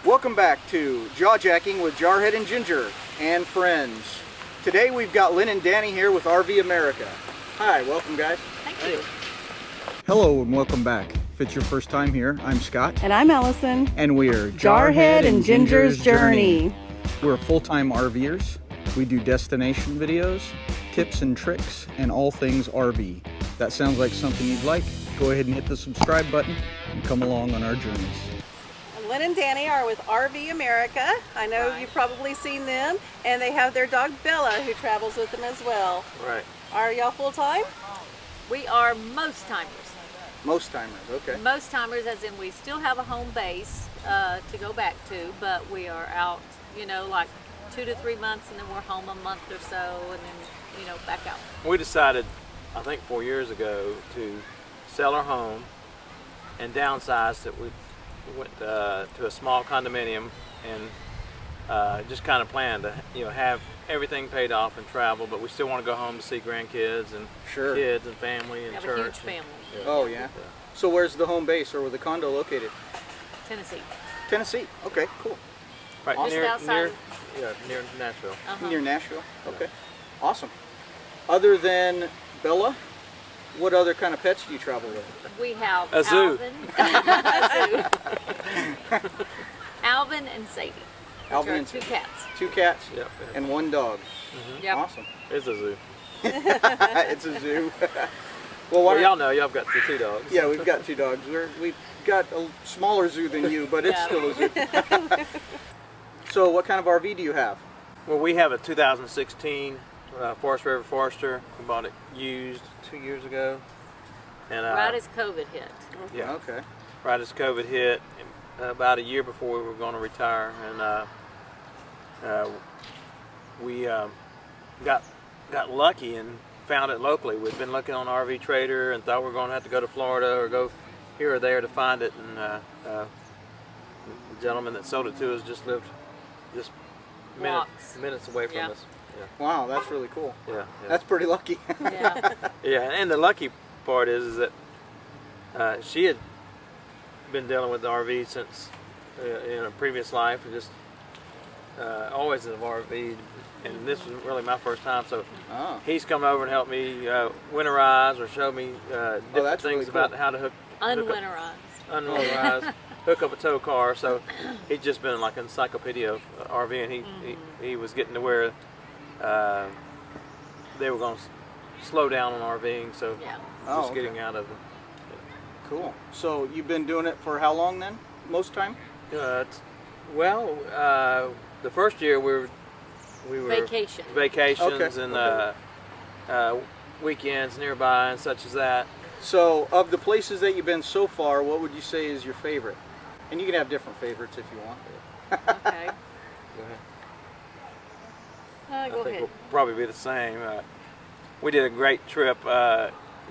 Welcome back to Jaw Jacking with Jarhead and Ginger and friends. Today we've got Lynn and Danny here with RV America. Hi, welcome guys. Thank you. Hello and welcome back. If it's your first time here, I'm Scott. And I'm Allison. And we're Jarhead and Ginger's Journey. We're full-time RVers. We do destination videos, tips and tricks, and all things RV. That sounds like something you'd like? Go ahead and hit the subscribe button and come along on our journeys. Lynn and Danny are with RV America. I know you've probably seen them, and they have their dog Bella who travels with them as well. Right. Are y'all full-time? We are most timers. Most timers, okay. Most timers as in we still have a home base to go back to, but we are out, you know, like 2 to 3 months, and then we're home a month or so, and then, you know, back out. We decided, I think 4 years ago, to sell our home and downsize. That we went to a small condominium and just kind of planned to, you know, have everything paid off and travel, but we still want to go home to see grandkids and kids and family and we have church. a huge family. Oh yeah. So where's the home base or the condo located? Tennessee. Tennessee. Okay, cool. Right Just outside. near Nashville. Near Nashville. Okay. Awesome. Other than Bella, what other kind of pets do you travel with? We have A zoo. Alvin. A zoo. Alvin and Sadie. Alvin Which are and two Sadie. cats. 2 cats Yep. and 1 dog. Yep. Awesome. It's a zoo. It's a zoo. Well, Well, y'all know, y'all got the 2 dogs. Yeah, we've got 2 dogs. We've got a smaller zoo than you, but it's still a zoo. So what kind of RV do you have? Well, we have a 2016 Forest River Forester. We bought it used 2 years ago. And Right as COVID hit. yeah, Okay. right as COVID hit, about a year before we were going to retire, and we got lucky and found it locally. We'd been looking on RV Trader and thought we were going to have to go to Florida or go here or there to find it, and the gentleman that sold it to us just lived just minutes away from us. Wow, that's really cool. Yeah. That's pretty lucky. Yeah. Yeah, and the lucky part is that she had been dealing with the RV since in a previous life, and just always in the RV, and this was really my first time. So he's come over and helped me winterize or show me different things really about cool. how to Unwinterized. hook up a tow car. So he's just been like an encyclopedia of RV, and he was getting to where they were going to slow down on RVing, so just getting out of it. Cool. So you've been doing it for how long then? Most time? Well, the first year we were vacations and weekends nearby and such as that. So of the places that you've been so far, what would you say is your favorite? And you can have different favorites if you want. Okay. Go ahead. Go I think ahead. we'll probably be the same. We did a great trip.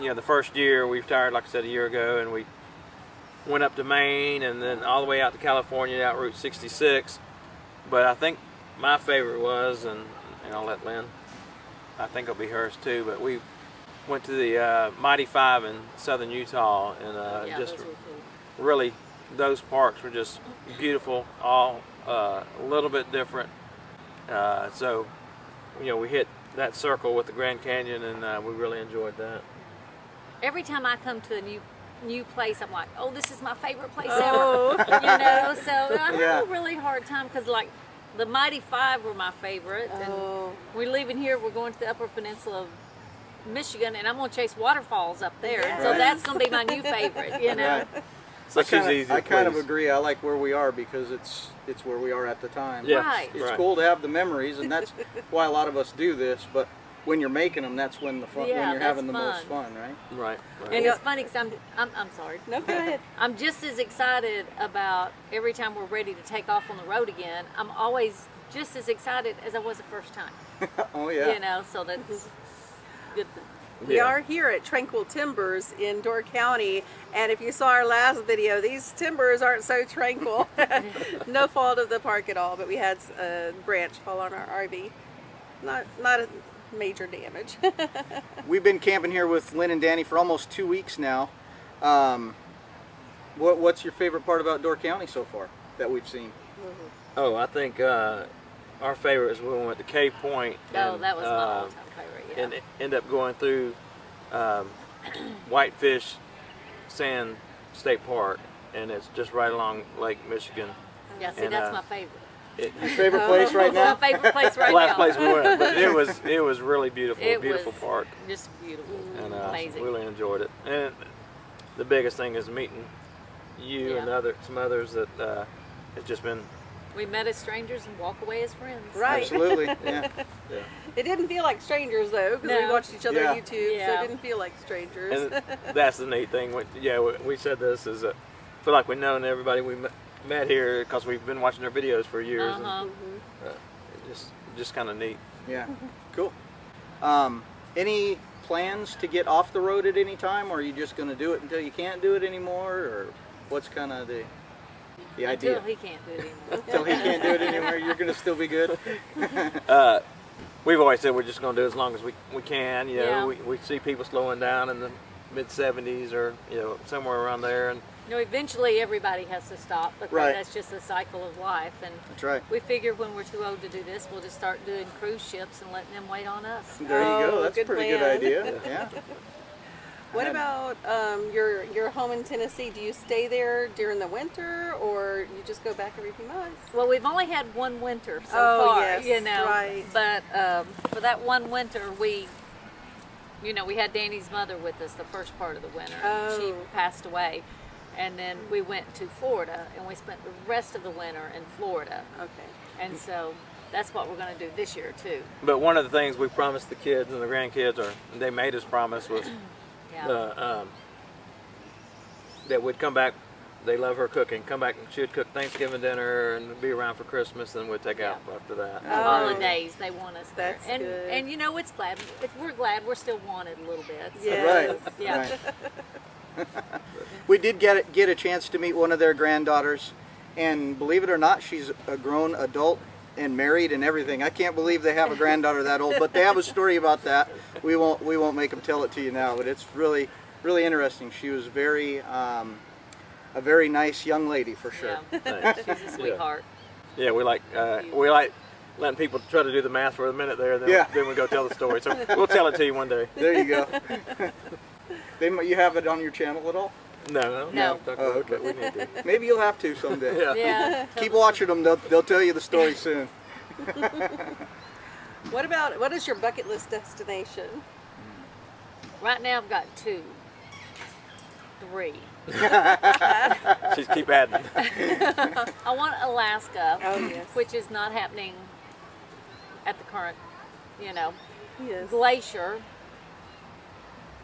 You know, the first year we retired, like I said, a year ago, and we went up to Maine and then all the way out to California, out Route 66. But I think my favorite was, and I'll let Lynn, I think it'll be hers too, but we went to the Mighty Five in southern Utah, and just those were cool. really, those parks were just beautiful, all a little bit different. So, you know, we hit that circle with the Grand Canyon, and we really enjoyed that. Every time I come to a new place, I'm like, oh, this is my favorite place ever. You know, so I have a really hard time because, like, the Mighty Five were my favorite, and we're leaving here. We're going to the Upper Peninsula of Michigan, and I'm going to chase waterfalls up there. And so that's going to be my new favorite. You know. Right. So she's easy. I kind of agree. I like where we are because it's where we are at the time. Yeah. Right. It's cool to have the memories, and that's why a lot of us do this. But when you're making them, that's when the fun. Yeah, when you're having the that's most fun, right? Right. And it's funny because I'm sorry. No, go ahead. I'm just as excited about every time we're ready to take off on the road again. I'm always just as excited as I was the first time. Oh yeah. You know, so that's good. We are here at Tranquil Timbers in Door County, and if you saw our last video, these timbers aren't so tranquil. No fault of the park at all, but we had a branch fall on our RV. Not a major damage. We've been camping here with Lynn and Danny for almost 2 weeks now. What's your favorite part about Door County so far? that we've seen? Oh, I think our favorite is when we went to Cave Point. Oh, And, that was my all-time favorite. Yeah. and end up going through Whitefish Sand State Park, and it's just right along Lake Michigan. Yeah, see, and, that's my favorite. Your favorite place right now? That's my favorite place right Last now. place we went, but it was really beautiful. It Beautiful was park, just beautiful, and amazing. really enjoyed it. And the biggest thing is meeting you and Yeah. some others that it's just been. We met as strangers and walk away as friends. Right. Absolutely. Yeah. Yeah. It didn't feel like strangers though, because we No. watched each other Yeah. on YouTube, so Yeah. it didn't feel like strangers. And that's the neat thing. We said this is I feel like we've known everybody we met here because we've been watching their videos for years. Uh-huh. And, just kind of neat. Yeah. Cool. Any plans to get off the road at any time, or are you just going to do it until you can't do it anymore, or what's kind of the idea? Until he can't do it anymore. Until he can't do it anymore, you're going to still be good? We've always said we're just going to do it as long as we can. You know, Yeah. we see people slowing down in the mid 70s or somewhere around there, and You know, eventually everybody has to stop because Right. that's just the cycle of life. And That's right. we figure when we're too old to do this, we'll just start doing cruise ships and letting them wait on us. There you go. Oh, That's a good pretty good plan. idea. Yeah. What about your home in Tennessee? Do you stay there during the winter, or you just go back every few months? Well, we've only had one winter so Oh, far, yes, you know. right. But for that one winter, we had Danny's mother with us the first part of the winter. Oh. She passed away. And then we went to Florida, and we spent the rest of the winter in Florida. Okay. And so that's what we're going to do this year, too. but one of the things we promised the kids and the grandkids, or they made us promise, was Yeah. that we'd come back. They love her cooking. Come back and she'd cook Thanksgiving dinner and be around for Christmas, and we'd take out after that. Oh. Holidays, they want us there. That's and good. and we're glad we're still wanted a little bit. So, Yes. Right. Yeah. Right. We did get a chance to meet one of their granddaughters, and believe it or not, she's a grown adult and married and everything. I can't believe they have a granddaughter that old, but they have a story about that. We won't make them tell it to you now, but it's really interesting. She was a very nice young lady for sure. Yeah. Thanks. She's a sweetheart. Yeah, we like letting people try to do the math for a minute there, then we go tell the story. So we'll tell it to you one day. There you go. You have it on your channel at all? No. Oh, okay. We need to. Maybe you'll have to someday. Yeah. Yeah. Keep watching them. They'll tell you the story soon. What is your bucket list destination? Right now I've got 2, 3. She's keep adding. I want Alaska, Oh yes. which is not happening at the current, Yes. Glacier,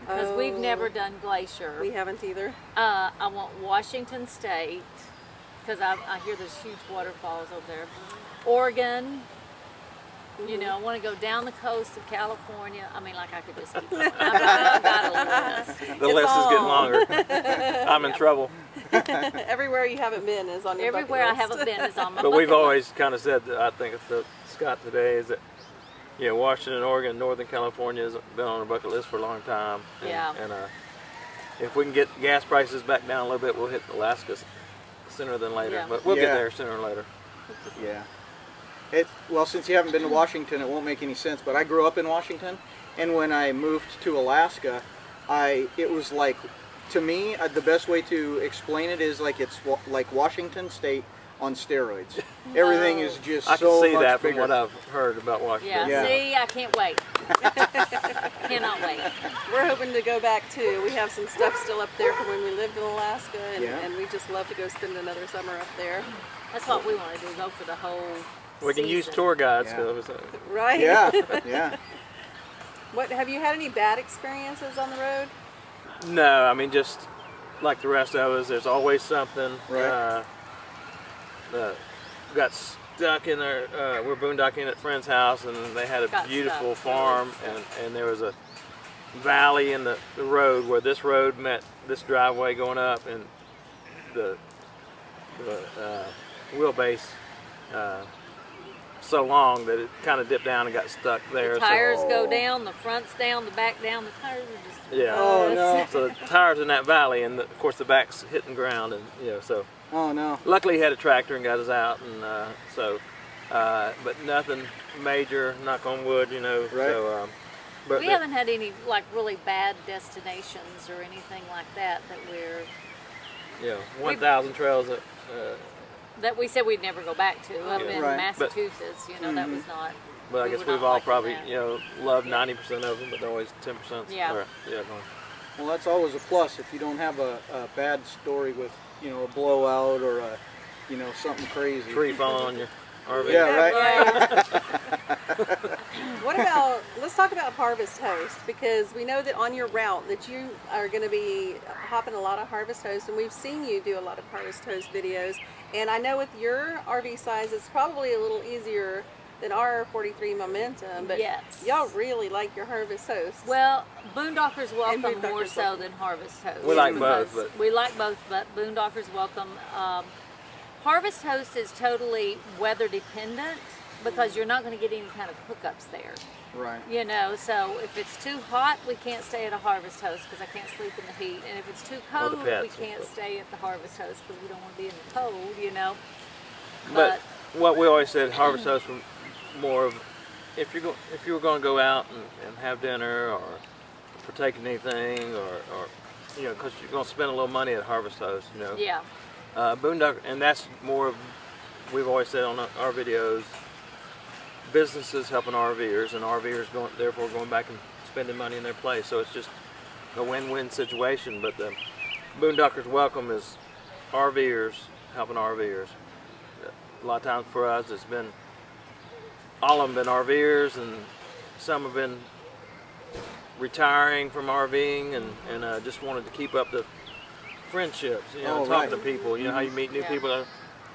because we've Oh. never done Glacier. We haven't either. I want Washington State, because I hear there's huge waterfalls over there. Oregon. I want to go down the coast of California. I mean, like I could just keep going. I've got a list. The list is getting longer. I'm in trouble. Everywhere you haven't been is on your Everywhere I bucket list. haven't been is on my But we've bucket always kind of said that, I think it's Scott today, is that Washington, Oregon, Northern California has been on our bucket list for a long time. And, Yeah. And if we can get gas prices back down a little bit, we'll hit Alaska sooner than later. Yeah. But we'll get Yeah. there sooner or later. Yeah. Well, since you haven't been to Washington, it won't make any sense. But I grew up in Washington, and when I moved to Alaska, it was like, to me, the best way to explain it is like it's like Washington State on steroids. Everything is just I so can see much that bigger. from what I've heard about Washington. Yeah, Yeah. see, I can't wait. Cannot wait. We're hoping to go back too. We have some stuff still up there from when we lived in Alaska, and we just love to go spend another summer up there. That's what we want to do, go for the whole We can use season. tour guides. Yeah. So Right? Yeah, yeah. What have you had any bad experiences on the road? No, I mean, just like the rest of us, there's always something. Right. Got stuck in there. We're boondocking at a friend's house, and they had a Got beautiful stuck. farm, and there was a valley in the road where this road met this driveway going up, and the wheelbase so long that it kind of dipped down and got stuck there. The tires go down, the front's down, the back down, the tires are just... Yeah. Oh, no. So the tires in that valley, and of course the back's hitting ground, and so Oh no. Luckily, he had a tractor and got us out, and but nothing major. Knock on wood, you know. Right. So, but We haven't had any like really bad destinations or anything like that we're 1,000 trails that we said we'd never go back to. Up in Right. Massachusetts, that was not. But I we guess were we've not all liking probably that. loved 90% of them, but always 10%. Yeah. Going. Well, that's always a plus if you don't have a bad story with, a blowout or a, something crazy. Tree falling on your RV. Yeah, right. What about, let's talk about Harvest Host, because we know that on your route that you are going to be hopping a lot of Harvest Host, and we've seen you do a lot of Harvest Host videos, and I know with your RV size it's probably a little easier than our 43 Momentum, but Yes. y'all really like your Harvest Host. Well, Boondockers Welcome Boondockers more so Welcome. than Harvest Host. We like because both, but- we like both, but Boondockers Welcome. Harvest Host is totally weather dependent because you're not going to get any kind of hookups there. Right. So if it's too hot, we can't stay at a Harvest Host because I can't sleep in the heat, and if it's too Or the cold, pets we and can't stuff. stay at the Harvest Host because we don't want to be in the cold. But what we always said, Harvest Host were more of if you were going to go out and have dinner or partake in anything or because you're going to spend a little money at Harvest Host, yeah, Boondock, and that's more of we've always said on our videos, businesses helping RVers and RVers therefore going back and spending money in their place. So it's just a win-win situation. But the Boondockers Welcome is RVers helping RVers. A lot of times for us, it's been all of them been RVers, and some have been retiring from RVing and just wanted to keep up the friendships, Oh, talking right. to people, how you meet new Yeah. people at an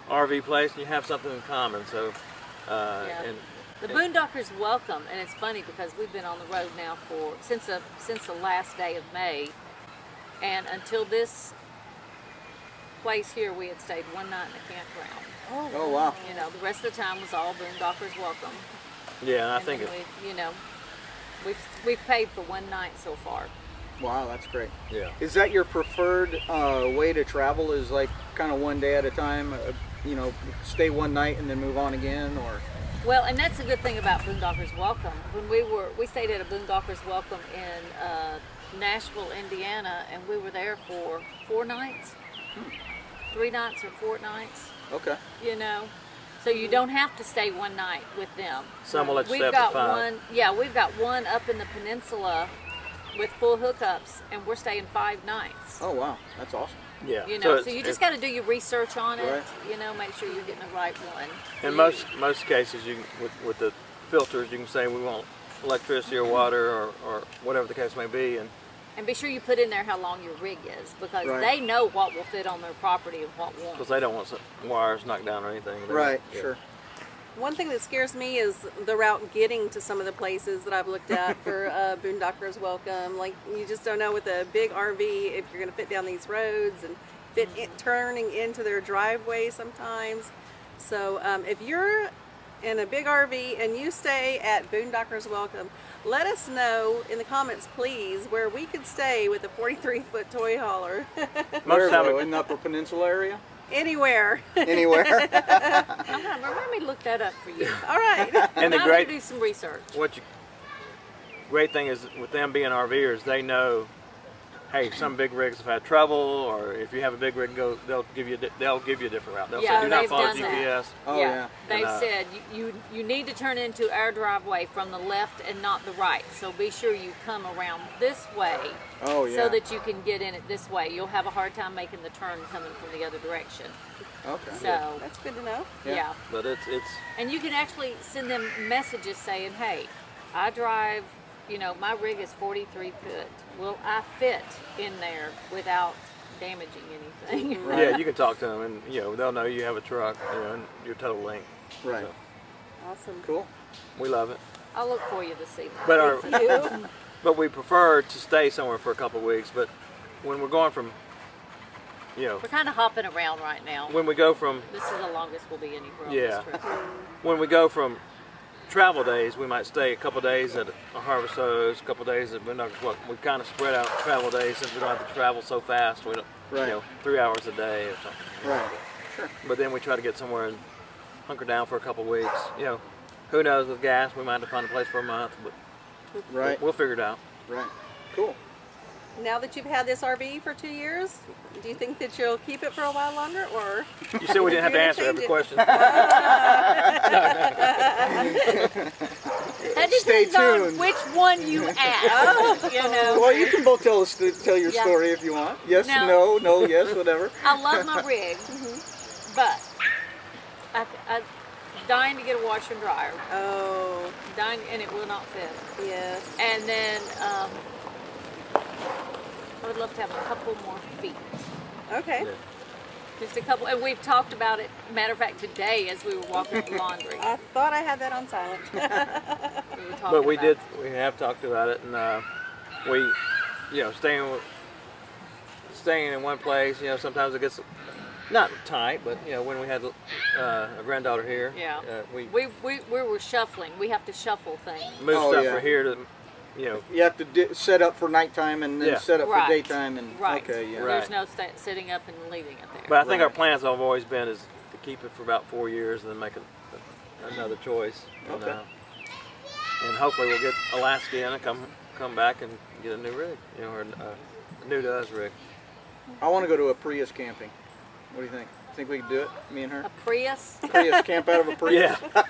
RV place and you have something in common. So, and the Boondockers Welcome, and it's funny because we've been on the road now since the last day of May, and until this place here, we had stayed one night in a campground. Oh wow. The rest of the time was all Boondockers Welcome. yeah, and I And think then we've paid for one night so far. Wow, that's great. yeah. Is that your preferred way to travel? Is like kind of one day at a time? Stay one night and then move on again, or? Well, and that's a good thing about Boondockers Welcome. When we stayed at a Boondockers Welcome in Nashville, Indiana, and we were there for 4 nights, 3 nights or 4 nights. Okay. So you don't have to stay one night with them. Some will let you We've stay up to got 5. one. Yeah, we've got one up in the peninsula with full hookups, and we're staying 5 nights. Oh wow, that's awesome. Yeah. So it's- you just got to do your research on it. Right. Make sure you're getting the right one. in most cases, you can, with the filters, you can say we want electricity or water or whatever the case may be, and And be sure you put in there how long your rig is, because Right. they know what will fit on their property and what won't. because they don't want some wires knocked down or anything. Right. Yeah. Sure. One thing that scares me is the route getting to some of the places that I've looked at for Boondockers Welcome. Like, you just don't know with a big RV if you're going to fit down these roads and turning into their driveway sometimes. So if you're in a big RV and you stay at Boondockers Welcome, let us know in the comments, please, where we could stay with a 43-foot toy hauler. Most time Where, in the Upper Peninsula area? Anywhere. Anywhere? I'm gonna let me look that up for you. All right. and the I'm great gonna do some research. great thing is with them being RVers, they know, hey, some big rigs have had trouble, or if you have a big rig, they'll give you a different route. They'll Yeah, say, do not they've follow done that. GPS. Oh yeah. They've And, said you need to turn into our driveway from the left and not the right. So be sure you come around this way Oh yeah. so that you can get in it this way. You'll have a hard time making the turn coming from the other direction. Okay. So That's good to know. yeah. But it's And you can actually send them messages saying, hey, I drive, my rig is 43 foot. Will I fit in there without damaging anything? Right. yeah, you can talk to them, and they'll know you have a truck, and your total length. Right. So, Awesome. Cool. we love it. I'll look for you this evening. But Thank you. But we prefer to stay somewhere for a couple of weeks. But when we're going from, We're kind of hopping around right now. when we go from This is the longest we'll be anywhere on Yeah. this trip. when we go from travel days, we might stay a couple days at a Harvest Hose, a couple days at Boondockers Welcome. We kind of spread out travel days since we don't have to travel so fast. We don't, Right. 3 hours a day or something. Right. Sure. But then we try to get somewhere and hunker down for a couple weeks. Who knows with gas, we might have to find a place for a month, but Right. we'll figure it out. Right. Cool. Now that you've had this RV for 2 years, do you think that you'll keep it for a while longer, or? You said we didn't have to You're gonna answer every change it. question. That Stay depends on tuned. which one you ask. Well, you can both tell your Yeah. story if you want. Yes, No. no, yes, whatever. I love my rig, but I'm dying to get a washer and dryer. Oh, Dying, and it will not fit. yes. And then I would love to have a couple more feet. Okay. Yeah. Just a couple, and we've talked about it. Matter of fact, today as we were walking the laundry, I thought I had that on silent. we were talking But we about we have talked about it, and we, staying in one place, sometimes it gets not tight, but when we had a granddaughter here, Yeah. we We were shuffling. We have to shuffle things. moved Oh, stuff yeah. from here to, You have to set up for nighttime and then Yeah. set up Right. for daytime and Right. okay, yeah. Right. There's no sitting up and leaving it there. But I think Right. our plans have always been is to keep it for about 4 years and then make another choice. And, Okay. and hopefully we'll get Alaska in and come back and get a new rig, or a new to us rig. I want to go to a Prius camping. What do you think? Think we can do it? Me and her? A Prius? Prius, camp out of a Prius? Yeah,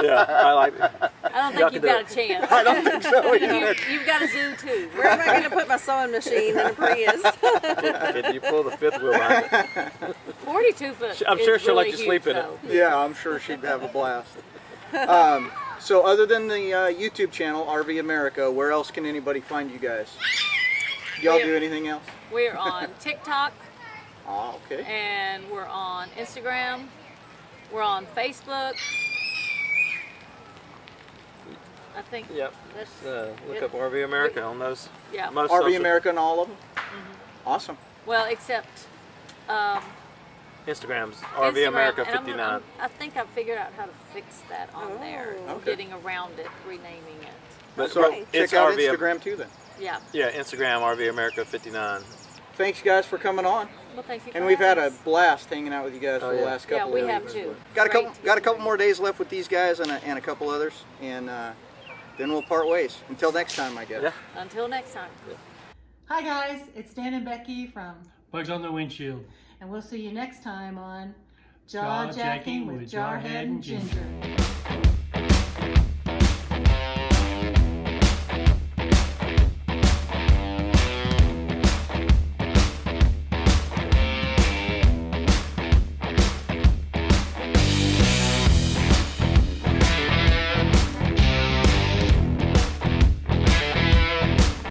yeah, I like it. I don't Y'all think you've can got do a chance. I don't think so either. You've got a zoo too. Where am I going to put my sewing machine in a Prius? Can you pull the fifth wheel behind it? 42 foot. I'm is sure she'll let really you sleep huge, in it. though. Yeah, I'm sure she'd have a blast. So other than the YouTube channel, RV America, where else can anybody find you guys? Y'all do anything else? We're on TikTok, Oh, okay. and we're on Instagram. We're on Facebook. I think Yep. that's Look it. up RV America on those. Yeah. Most RV social- America and all of them? Awesome. Well, except Instagram's RV Instagram, America and 59. I think I've figured out how to fix that on there. Okay. Getting around it, renaming it. But So Okay. check it's out RV. Instagram too then. Yeah. Yeah, Instagram RV America 59. Thanks guys for coming on. Well, thank you. And for we've had having a us. blast hanging out with you guys for the yeah. last Yeah, couple we of have weeks. too. Got a Great couple to got a get couple together. more days left with these guys and a couple others, and then we'll part ways. Until next time, I guess. Yeah. Until next time. Hi guys, it's Dan and Becky from, Bugs on the windshield. and we'll see you next time on Jaw Jaw Jacking with Jarhead and Ginger.